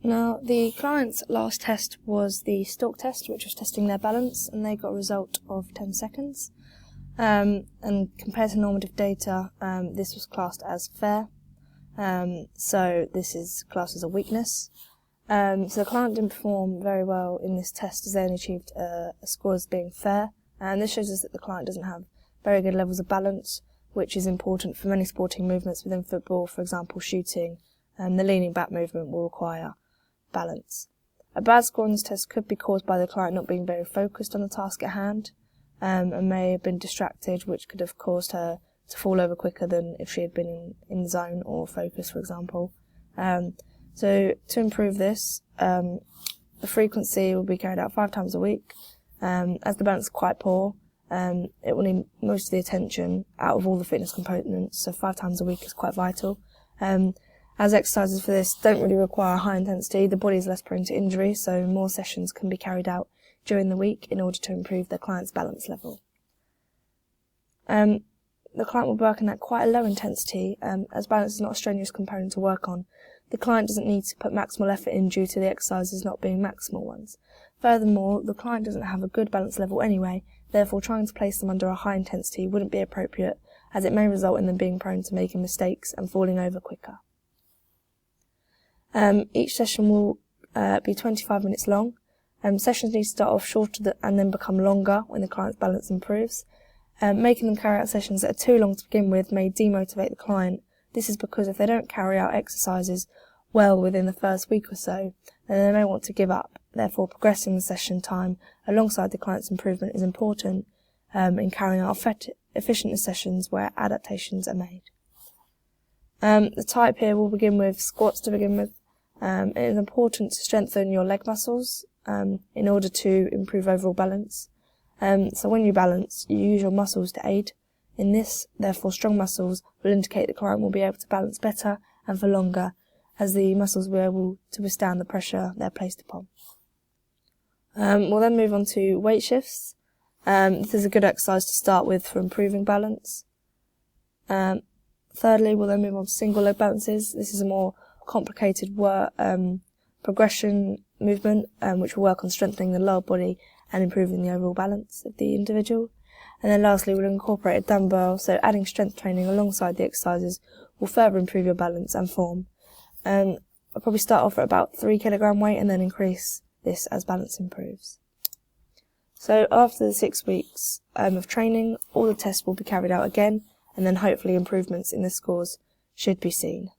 Now, the client's last test was the stalk test, which was testing their balance, and they got a result of 10 seconds. And compared to normative data, this was classed as fair. So this is classed as a weakness. So the client didn't perform very well in this test as they only achieved a score as being fair. And this shows us that the client doesn't have very good levels of balance, which is important for many sporting movements within football. For example, shooting, the leaning back movement will require balance. A bad score on this test could be caused by the client not being very focused on the task at hand, and may have been distracted, which could have caused her to fall over quicker than if she had been in the zone or focus, for example. So to improve this, the frequency will be carried out 5 times a week. As the balance is quite poor, it will need most of the attention out of all the fitness components, so 5 times a week is quite vital. As exercises for this don't really require high intensity, the body is less prone to injury, so more sessions can be carried out during the week in order to improve their client's balance level. The client will be working at quite a low intensity, as balance is not a strenuous component to work on. The client doesn't need to put maximal effort in due to the exercises not being maximal ones. Furthermore, the client doesn't have a good balance level anyway, therefore trying to place them under a high intensity wouldn't be appropriate, as it may result in them being prone to making mistakes and falling over quicker. Each session will be 25 minutes long. Sessions need to start off shorter and then become longer when the client's balance improves. Making them carry out sessions that are too long to begin with may demotivate the client. This is because if they don't carry out exercises well within the first week or so, then they may want to give up. Therefore, progressing the session time alongside the client's improvement is important in carrying out efficient sessions where adaptations are made. The type here will begin with squats to begin with. It is important to strengthen your leg muscles in order to improve overall balance. So when you balance, you use your muscles to aid in this. Therefore, strong muscles will indicate the client will be able to balance better and for longer, as the muscles will be able to withstand the pressure they're placed upon. We'll then move on to weight shifts. This is a good exercise to start with for improving balance. Thirdly, we'll then move on to single leg balances. This is a more complicated progression movement, which will work on strengthening the lower body and improving the overall balance of the individual. And then lastly, we'll incorporate a dumbbell, so adding strength training alongside the exercises will further improve your balance and form. I'll probably start off at about 3 kilogram weight and then increase this as balance improves. So after the 6 weeks of training, all the tests will be carried out again, and then hopefully improvements in the scores should be seen.